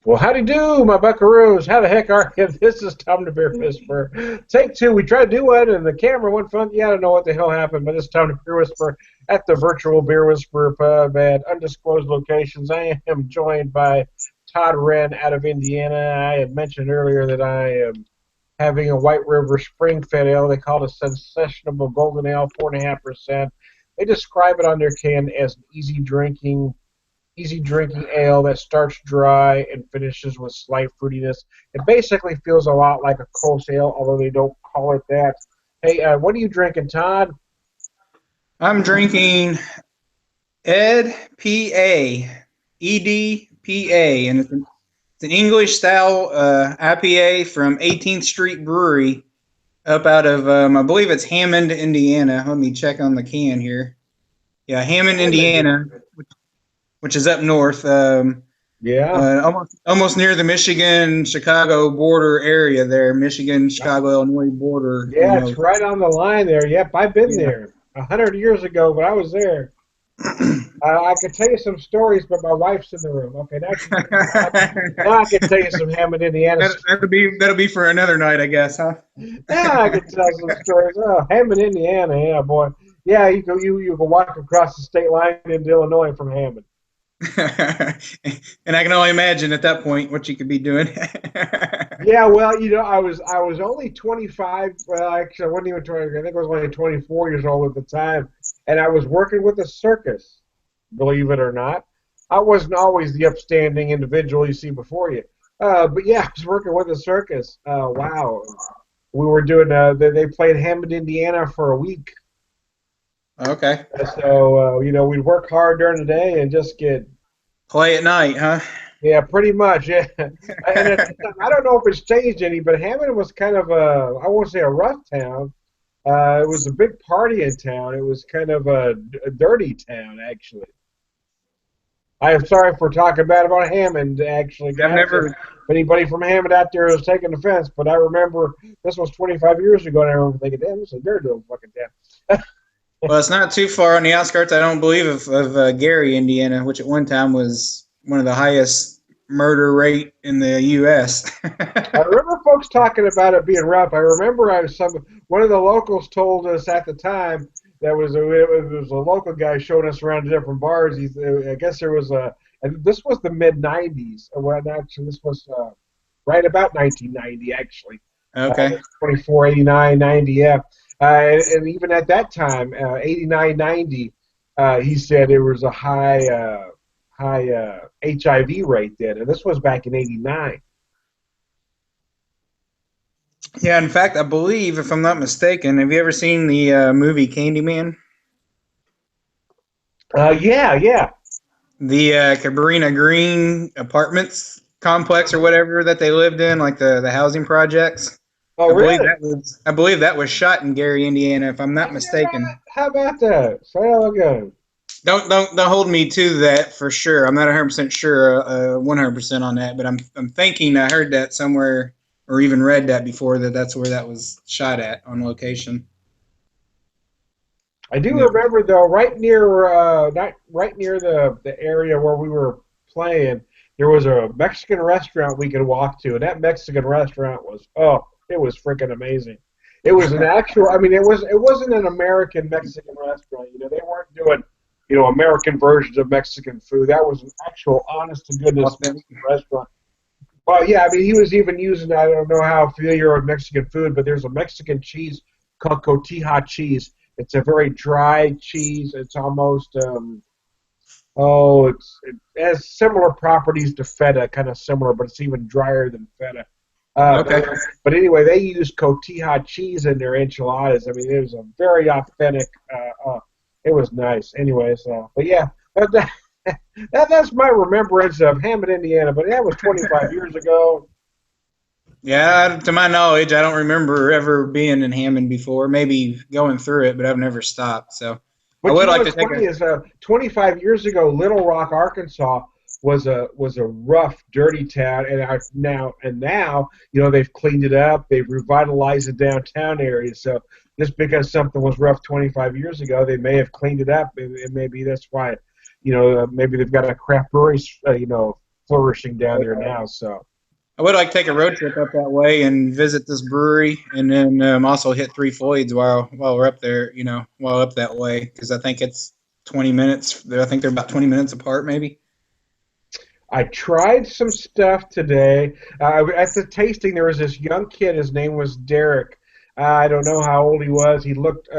Well, howdy do, my buckaroos. How the heck are you? This is Tom the Beer Whisperer. Take two. We tried to do it, and the camera went funky. I don't know what the hell happened, but it's Tom the Beer Whisperer at the virtual Beer Whisperer pub at undisclosed locations. I am joined by Todd Wren out of Indiana. I had mentioned earlier that I am having a White River Spring Fed Ale. They call it a Sessionable Golden Ale, 4.5%. They describe it on their can as easy drinking ale that starts dry and finishes with slight fruitiness. It basically feels a lot like a Coast ale, although they don't call it that. Hey, what are you drinking, Todd? I'm drinking Ed PA, EDPA, and it's an English style IPA from 18th Street Brewery up out of, I believe it's Hammond, Indiana. Let me check on the can here. Yeah, Hammond, Hammond. Indiana, which is up north, Yeah. almost near the Michigan-Chicago border area there, Michigan-Chicago-Illinois border Yeah, it's almost. right on the line there. Yep, I've been Yeah. there 100 years ago, but I was there. I could tell you some stories, but my wife's in the room. Okay, now I can tell you some Hammond, Indiana. That'll be for another night, I guess, huh? Yeah, I can tell some stories. Oh, Hammond, Indiana, yeah, boy. Yeah, you can walk across the state line into Illinois from Hammond. And I can only imagine at that point what you could be doing. Yeah, well, I was only 25. Well, actually, I wasn't even 20. I think I was only 24 years old at the time, and I was working with a circus. Believe it or not, I wasn't always the upstanding individual you see before you. But yeah, I was working with a circus. Wow, we were doing. They played Hammond, Indiana for a week. Okay. So we'd work hard during the day and just get. Play at night, huh? Yeah, pretty much. Yeah, and at the time, I don't know if it's changed any, but Hammond was kind of I won't say a rough town. It was a big party in town. It was kind of a dirty town, actually. I am sorry for talking bad about Hammond, actually, I've guys. And never. if anybody from Hammond out there is taking offense, but I remember this was 25 years ago, and I remember thinking, damn, this is a dirty little fucking town. Well, it's not too far on the outskirts, I don't believe, of Gary, Indiana, which at one time was one of the highest murder rate in the U.S. I remember folks talking about it being rough. I remember one of the locals told us at the time that it was a local guy showing us around to different bars. I guess there was and this was the mid '90s. Well, actually, this was right about 1990, actually. Okay. 24, 89, 90, yeah. And even at that time, 89, 90, he said there was a high HIV rate then, and this was back in '89. Yeah, in fact, I believe, if I'm not mistaken, have you ever seen the movie Candyman? Yeah, yeah. The Cabrini Green apartments complex or whatever that they lived in, like the housing projects. Oh, really? I believe that was shot in Gary, Indiana, if I'm not mistaken. How about that? Say that again. Don't hold me to that for sure. I'm not 100% sure, 100% on that, but I'm thinking I heard that somewhere or even read that before that that's where that was shot at on location. I do Yeah. remember though, right near not right near the area where we were playing, there was a Mexican restaurant we could walk to, and that Mexican restaurant was it was freaking amazing. It was an actual. I mean, it wasn't an American Mexican restaurant. They weren't doing American versions of Mexican food. That was an actual, honest to goodness Mexican restaurant. Well, yeah, I mean, he was even using, I don't know how familiar you are with Mexican food, but there's a Mexican cheese called cotija cheese. It's a very dry cheese. It's almost, it has similar properties to feta, kind of similar, but it's even drier than feta. Uh, Okay. but, but anyway, they use cotija cheese in their enchiladas. I mean, it was a very authentic, it was nice. Anyways, but yeah, that, that's my remembrance of Hammond, Indiana, but that was 25 years ago. Yeah, to my knowledge, I don't remember ever being in Hammond before. Maybe going through it, but I've never stopped. So I But would like to what's take funny a. is 25 years ago, Little Rock, Arkansas was a rough, dirty town, and now they've cleaned it up, they've revitalized the downtown area. So just because something was rough 25 years ago, they may have cleaned it up, and maybe that's why maybe they've got a craft brewery, flourishing down there now. So I would like to take a road trip up that way and visit this brewery, and then also hit Three Floyds while we're up there. While up that way, because I think it's 20 minutes. I think they're about 20 minutes apart, maybe. I tried some stuff today. At the tasting, there was this young kid. His name was Derek. I don't know how old he was. He looked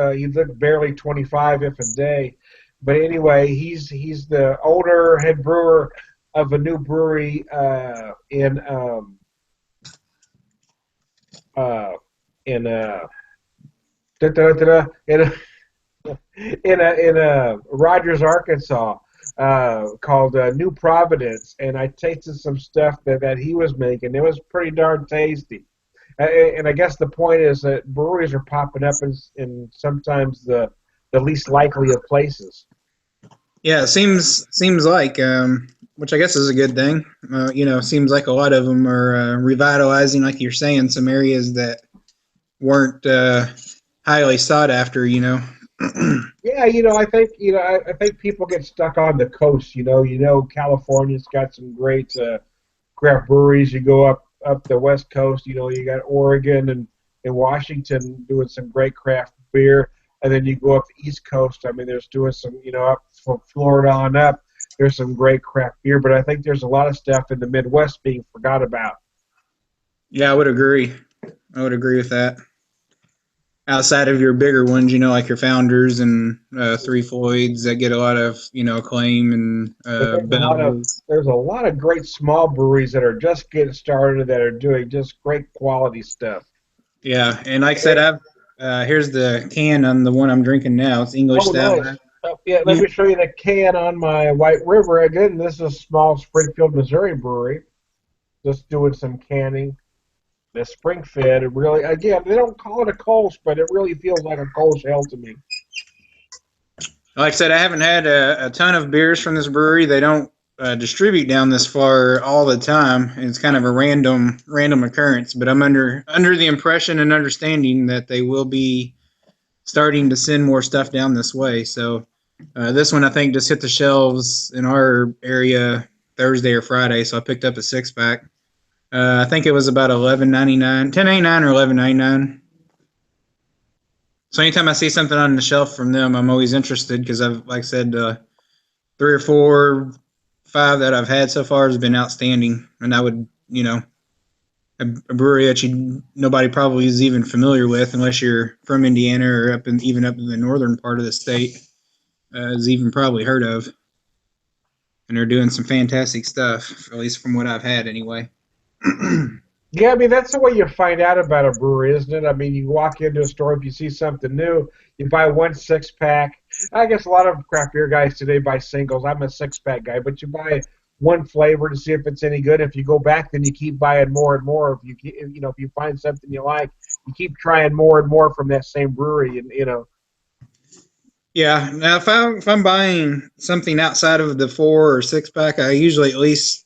barely 25, if a day. But anyway, he's the older head brewer of a new brewery uh, in da, da, da, da, in Rogers, Arkansas, called New Providence, and I tasted some stuff that he was making. It was pretty darn tasty. And I guess the point is that breweries are popping up in sometimes the least likely of places. Yeah, it seems like, which I guess is a good thing. Seems like a lot of them are revitalizing, like you're saying, some areas that weren't highly sought after. Yeah, I think people get stuck on the coast. California's got some great craft breweries. You go up the west coast. You got Oregon and Washington doing some great craft beer, and then you go up the east coast. I mean, there's doing some, up from Florida on up. There's some great craft beer, but I think there's a lot of stuff in the Midwest being forgot about. Yeah, I would agree. I would agree with that. Outside of your bigger ones, like your Founders and Three Floyds that get a lot of acclaim and But bells. there's a lot of great small breweries that are just getting started that are doing just great quality stuff. Yeah, and like I said, I've here's the can on the one I'm drinking now. It's English Oh, style. nice. Oh, yeah, let me show you the can on my White River. Again, this is a small Springfield, Missouri brewery. Just doing some canning. The spring fed, it really, again, they don't call it a Kolsch, but it really feels like a Kolsch ale to me. Like I said, I haven't had a ton of beers from this brewery. They don't distribute down this far all the time. It's kind of a random occurrence. But I'm under the impression and understanding that they will be starting to send more stuff down this way. So this one I think just hit the shelves in our area Thursday or Friday. So I picked up a 6-pack. I think it was about $11.99, $10.99 or $11.99. So anytime I see something on the shelf from them, I'm always interested because like I said, 3 or 4, 5 that I've had so far has been outstanding, and I would, a brewery that nobody probably is even familiar with unless you're from Indiana or even up in the northern part of the state, is even probably heard of, and they're doing some fantastic stuff, at least from what I've had anyway. Yeah, I mean, that's the way you find out about a brewery, isn't it? I mean, you walk into a store, if you see something new, you buy one 6-pack. I guess a lot of craft beer guys today buy singles. I'm a 6-pack guy, but you buy one flavor to see if it's any good. If you go back, then you keep buying more and more. If you find something you like, you keep trying more and more from that same brewery, and. Yeah. Now, if I'm buying something outside of the 4 or 6-pack, I usually at least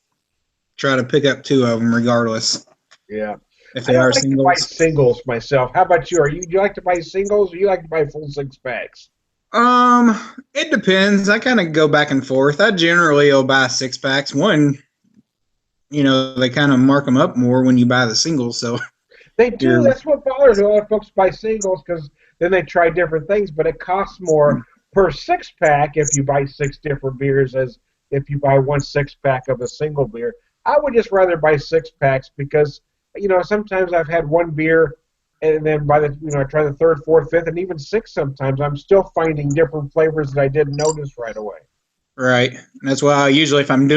try to pick up 2 of them, regardless. Yeah. If I they are don't like to buy singles. singles myself. How about you? Do you like to buy singles or you like to buy full 6-packs? It depends. I kind of go back and forth. I generally will buy 6-packs. One, they kind of mark them up more when you buy the singles. So They do. you're That's what bothers me. A lot of folks buy singles because then they try different things, but it costs more per 6-pack if you buy 6 different beers as if you buy one 6-pack of a single beer. I would just rather buy 6-packs because sometimes I've had one beer and then I try the third, fourth, fifth, and even sixth sometimes. I'm still finding different flavors that I didn't notice right away. right. That's why I usually, if I'm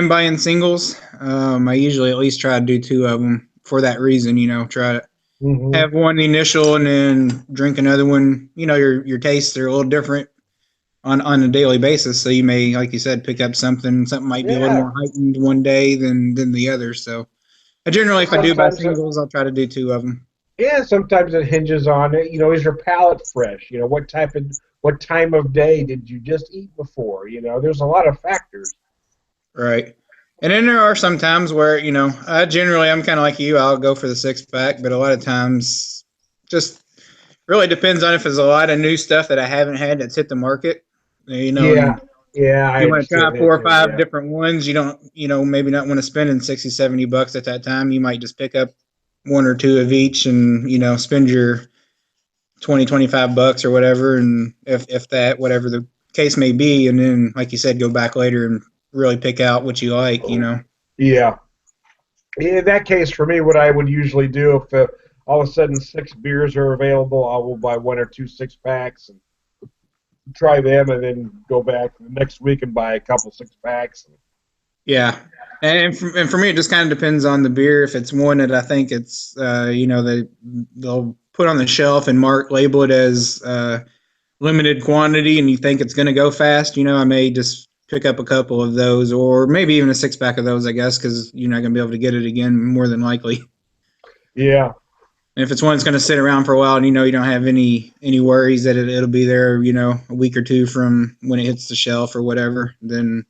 buying singles, I usually at least try to do 2 of them for that reason. Try to Hmm. have one initial and then drink another one. Your tastes are a little different on a daily basis. So you may, like you said, pick up something. Something might be a little Yeah. more heightened one day than the other. So I generally, if I do buy Sometimes singles, I'll try to do 2 of them. Yeah, sometimes it hinges on it. Is your palate fresh? What time of day did you just eat before? There's a lot of factors. Right. And then there are some times where, I'm kind of like you. I'll go for the 6-pack, but a lot of times just really depends on if there's a lot of new stuff that I haven't had that's hit the market, Yeah, Yeah, I You want to understand try that four or too. five Yeah. different ones. You don't, maybe not want to spend in 60, $70 at that time. You might just pick up one or two of each and, spend your 20, $25 or whatever. And if that, whatever the case may be. And then, like you said, go back later and really pick out what you like. Yeah. In that case, for me, what I would usually do if all of a sudden 6 beers are available, I will buy 1 or 2 6 packs and try them, and then go back the next week and buy a couple 6 packs. Yeah. And for me, it just kind of depends on the beer. If it's one that I think it's, they'll put on the shelf and label it as limited quantity and you think it's going to go fast, I may just pick up a couple of those or maybe even a 6 pack of those, I guess, because you're not going to be able to get it again more than likely. Yeah. And if it's one that's going to sit around for a while and you don't have any worries that it'll be there, a week or two from when it hits the shelf or whatever, then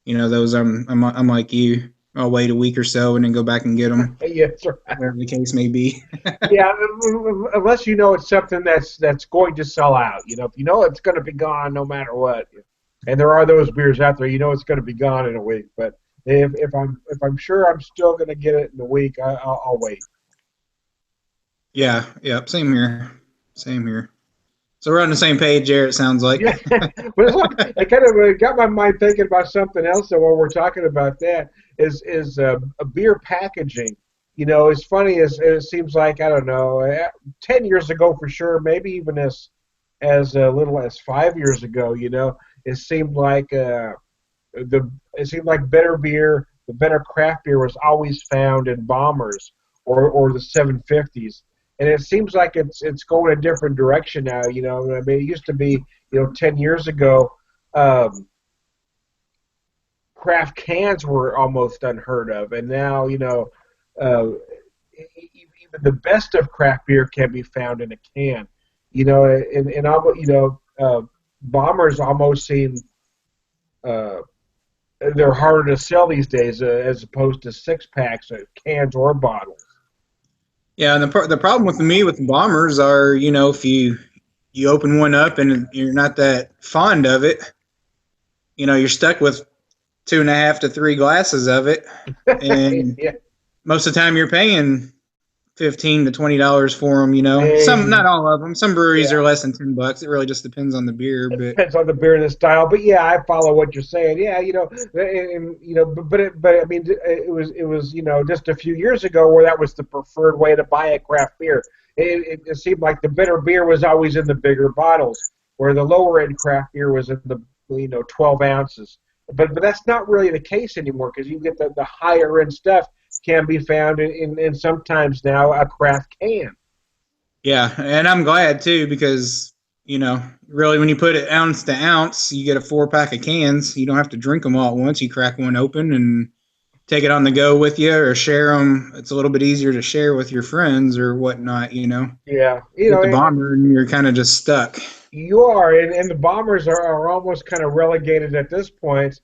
those I'm like you. I'll wait a week or so and then go back and get them, Yes. whatever the case may be. Yeah. Unless you know it's something that's going to sell out. If you know it's going to be gone no matter what, and there are those beers out there, it's going to be gone in a week. But if I'm sure I'm still going to get it in a week, I'll wait. Yeah, yeah, same here, same here. So we're on the same page there. It sounds like. Yeah, but it's like it kind of got my mind thinking about something else. So while we're talking about that, is a beer packaging. As funny as it seems like, I don't know, 10 years ago for sure, maybe even as little as 5 years ago. It seemed like it seemed like better beer, the better craft beer was always found in bombers or the 750s. And it seems like it's going a different direction now. I mean, it used to be, 10 years ago, um, craft cans were almost unheard of, and now, even the best of craft beer can be found in a can. And bombers almost seem uh, they're harder to sell these days as opposed to 6 packs, cans or bottles. Yeah, and the problem with me with the bombers are, if you open one up and you're not that fond of it, you're stuck with 2.5 to 3 glasses of it, and Yeah, most of the time you're paying $15 to $20 for them. Some, not maybe. all of them. Some breweries Yeah, are less than $10. It really just depends on the beer, it but depends on the beer and the style. But yeah, I follow what you're saying. Yeah, but I mean, it was just a few years ago where that was the preferred way to buy a craft beer. It seemed like the better beer was always in the bigger bottles, where the lower end craft beer was in the 12 ounces. But that's not really the case anymore, because you get the higher end stuff can be found in sometimes now a craft can. yeah, and I'm glad too because really when you put it ounce to ounce, you get a 4 pack of cans. You don't have to drink them all at once. You crack one open and take it on the go with you or share them. It's a little bit easier to share with your friends or whatnot. Yeah, With the bomber, and you're kind of just stuck. you are, and the Bombers are almost kind of relegated at this point.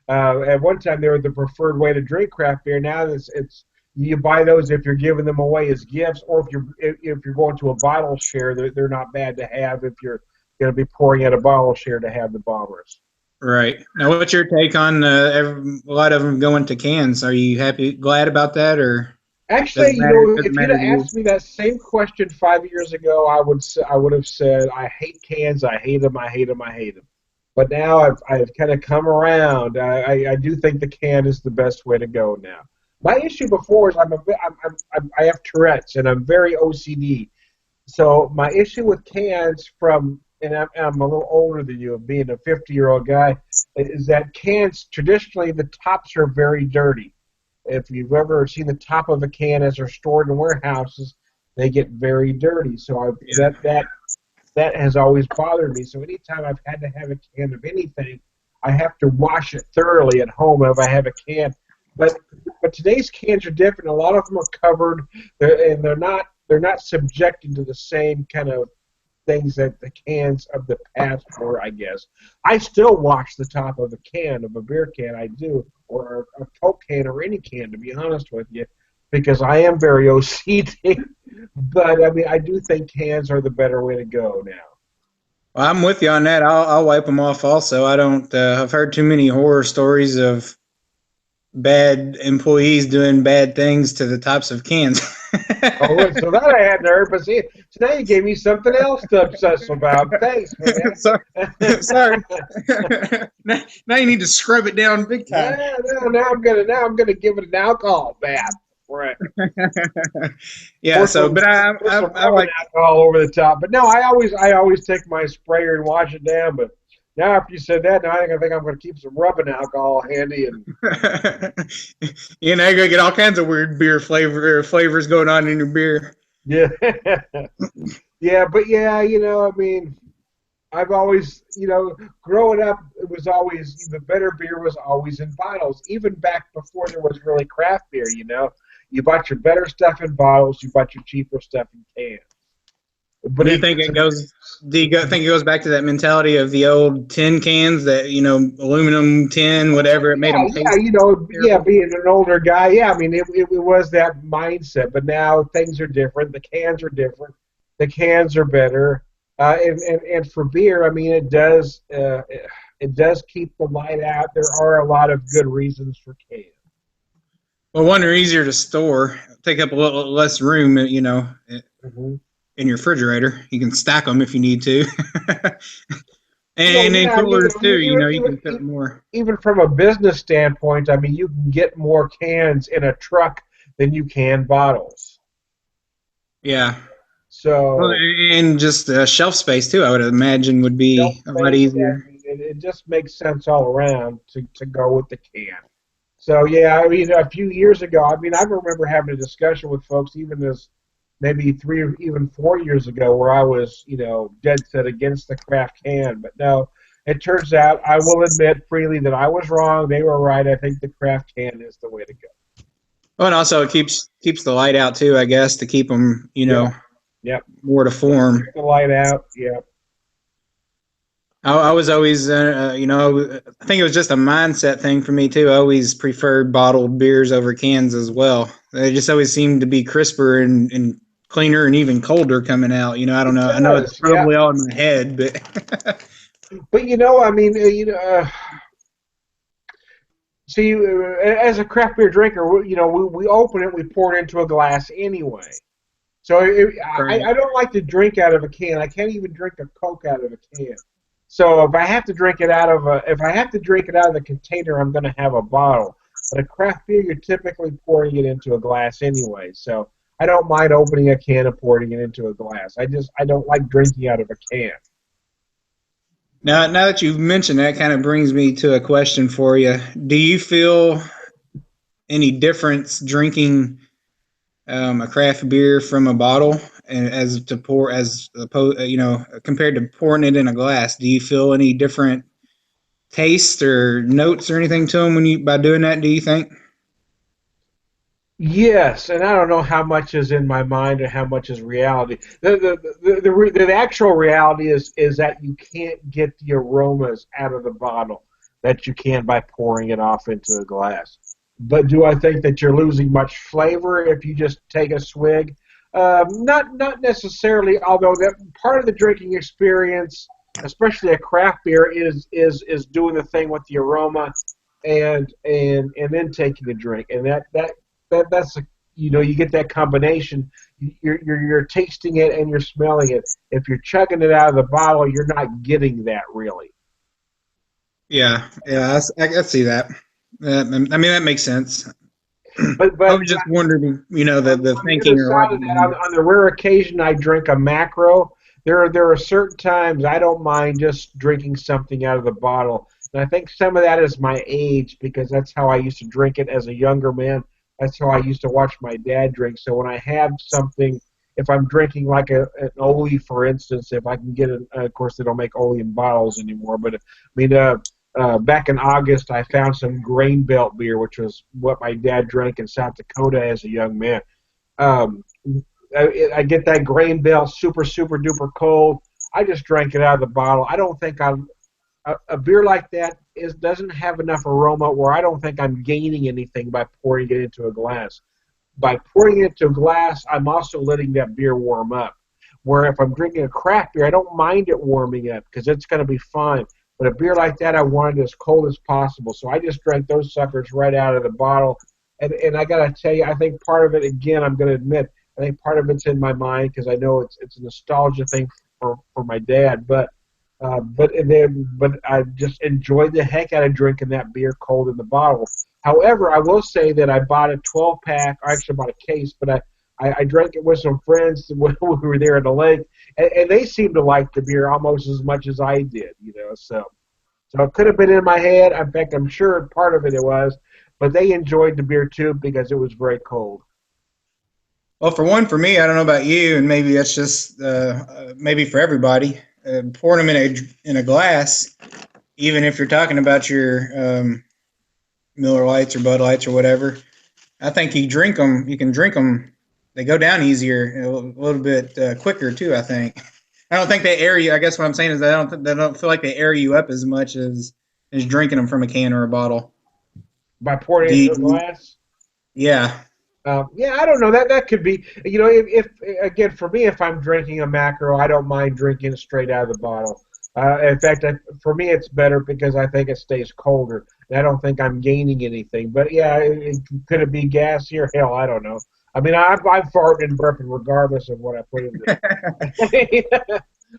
At one time, they were the preferred way to drink craft beer. Now it's you buy those if you're giving them away as gifts, or if you're going to a bottle share. They're not bad to have if you're going to be pouring out a bottle share to have the Bombers. Right. Now, what's your take on a lot of them going to cans? Are you glad about that, or Actually, doesn't matter? Doesn't if you'd matter have to you? asked me that same question 5 years ago, I would have said I hate cans. I hate them. I hate them. I hate them. But now I've kind of come around. I do think the can is the best way to go now. My issue before is I have Tourette's and I'm very OCD. So my issue with cans and I'm a little older than you, being a 50-year-old guy, is that cans traditionally the tops are very dirty. If you've ever seen the top of a can as they're stored in warehouses, they get very dirty. So that has always bothered me. So anytime I've had to have a can of anything, I have to wash it thoroughly at home if I have a can. But but today's cans are different. A lot of them are covered, and they're not subjected to the same kind of things that the cans of the past were, I guess. I still wash the top of a can, of a beer can, I do, or a Coke can, or any can, to be honest with you, because I am very OCD. But, I mean, I do think cans are the better way to go now. Well, I'm with you on that. I'll wipe them off. Also, I don't. I've heard too many horror stories of bad employees doing bad things to the tops of cans. Oh, wait, so that I hadn't heard, but see, so now you gave me something else to obsess about. Thanks, man. sorry, sorry. Now you need to scrub it down big time. Yeah, no, now I'm gonna give it an alcohol bath. Right. Yeah. Pour So, some but pour some I rubbing like. alcohol over the top. But no, I always take my sprayer and wash it down. But now after you said that, now I think I'm gonna keep some rubbing alcohol handy and You're gonna get all kinds of weird beer flavors going on in your beer. yeah. Yeah, but yeah, I mean, I've always, growing up, it was always the better beer was always in bottles, even back before there was really craft beer. You bought your better stuff in bottles, you bought your cheaper stuff in cans. But Do you think it goes? Think it goes back to that mentality of the old tin cans that aluminum tin, whatever it made yeah, them yeah, taste yeah, terrible? being an older guy, yeah, I mean, it was that mindset. But now things are different. The cans are different. The cans are better. And for beer, I mean, it does keep the light out. There are a lot of good reasons for cans. Well, one, they're easier to store, take up a little less room, Hmm. in your refrigerator. You can stack them if you need to, Well, and then yeah, coolers too. even, You even, can put even more. even from a business standpoint, I mean, you can get more cans in a truck than you can bottles. Yeah. Well, So and just shelf space too. I would imagine would shelf be a lot space, yeah, I easier. mean, it just makes sense all around to go with the can. So yeah, I mean, a few years ago, I mean, I remember having a discussion with folks, even as maybe 3 or even 4 years ago, where I was, dead set against the craft can. But no, it turns out I will admit freely that I was wrong. They were right. I think the craft can is the way to go. Oh, and also it keeps the light out too. I guess to keep them, Yeah. Yep. more to form. Keep the light out. Yeah. I was always, I think it was just a mindset thing for me too. I always preferred bottled beers over cans as well. They just always seemed to be crisper and cleaner and even colder coming out. I don't It know. I know it's does. Yeah. probably all in my head, but But I mean, see, as a craft beer drinker, we open it, we pour it into a glass anyway. So I right. don't like to drink out of a can. I can't even drink a Coke out of a can. So if I have to drink it out of the container, I'm going to have a bottle. But a craft beer, you're typically pouring it into a glass anyway. So I don't mind opening a can and pouring it into a glass. I don't like drinking out of a can. Now that you've mentioned that, kind of brings me to a question for you. Do you feel any difference drinking a craft beer from a bottle and as to pour as opposed, compared to pouring it in a glass? Do you feel any different taste or notes or anything to them when you by doing that? Do you think? Yes, and I don't know how much is in my mind and how much is reality. The actual reality is that you can't get the aromas out of the bottle that you can by pouring it off into a glass. But do I think that you're losing much flavor if you just take a swig? Not necessarily. Although that part of the drinking experience, especially a craft beer, is doing the thing with the aroma and then taking a drink, and that's you get that combination. You're tasting it and you're smelling it. If you're chugging it out of the bottle, you're not getting that really. Yeah, yeah, I see that. I mean, that makes sense. But I but was just wondering, the on the other thinking or what. side of that, on the rare occasion I drink a macro, there are certain times I don't mind just drinking something out of the bottle. And I think some of that is my age because that's how I used to drink it as a younger man. That's how I used to watch my dad drink. So when I have something, if I'm drinking like an Oli, for instance, if I can get it, of course they don't make Oli in bottles anymore, but I mean, back in August, I found some Grain Belt beer, which was what my dad drank in South Dakota as a young man. Um, I get that Grain Belt super, super duper cold. I just drank it out of the bottle. I don't think a beer like that doesn't have enough aroma where I don't think I'm gaining anything by pouring it into a glass. By pouring it into a glass, I'm also letting that beer warm up. Where if I'm drinking a craft beer, I don't mind it warming up because it's going to be fine. But a beer like that, I want it as cold as possible. So I just drank those suckers right out of the bottle. And I got to tell you, I think part of it, again, I'm going to admit, I think part of it's in my mind because I know it's a nostalgia thing for my dad. But I just enjoyed the heck out of drinking that beer cold in the bottle. However, I will say that I bought a 12 pack, or actually bought a case, but I drank it with some friends when we were there at the lake, and they seemed to like the beer almost as much as I did, you know. So it could have been in my head. In fact, I'm sure part of it was, but they enjoyed the beer too because it was very cold. Well, for one, for me, I don't know about you, and maybe that's just maybe for everybody. Pouring them in a glass, even if you're talking about your Miller Lights or Bud Lights or whatever, I think you can drink them. They go down easier, a little bit quicker too. I think. I don't think they air you. I guess what I'm saying is they don't feel like they air you up as much as drinking them from a can or a bottle. By pouring it Do into a you, glass. yeah. Yeah, I don't know. That could be. You know, if again for me, if I'm drinking a macro, I don't mind drinking it straight out of the bottle. In fact, for me, it's better because I think it stays colder. And I don't think I'm gaining anything. But yeah, could it be gassier? Hell, I don't know. I mean, I'm farting and burping regardless of what I put in it.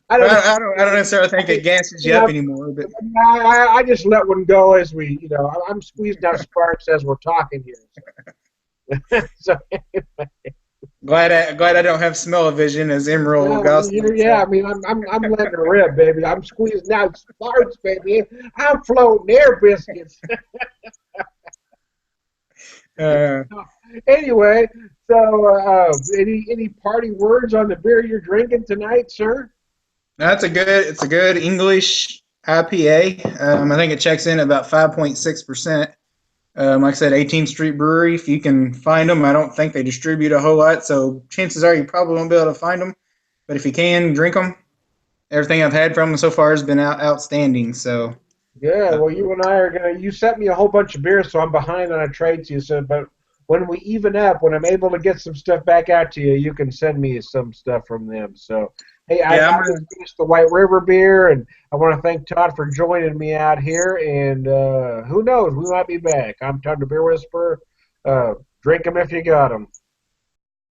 I don't know. I don't necessarily think it gasses You you up know, anymore, but I just let one go as we, you know, I'm squeezing out sparks as we're talking here. So, glad I don't have smell-o-vision, as Emerald well, Lagasse would yeah, say. I mean, I'm letting it rip, baby. I'm squeezing out sparks, baby. I'm floating air biscuits. Uh, Anyway, so any party words on the beer you're drinking tonight, sir? that's a good. It's a good English IPA. I think it checks in at about 5.6%. Like I said, 18th Street Brewery. If you can find them, I don't think they distribute a whole lot, so chances are you probably won't be able to find them. But if you can, drink them. Everything I've had from them so far has been outstanding. So, Yeah, uh, well, you and I are gonna. You sent me a whole bunch of beers, so I'm behind on a trade to you. So, but when we even up, when I'm able to get some stuff back out to you, you can send me some stuff from them. So, hey, I yeah, I'm just gonna. finished the White River beer, and I want to thank Todd for joining me out here. And who knows, we might be back. I'm Todd the Beer Whisperer. Drink them if you got them.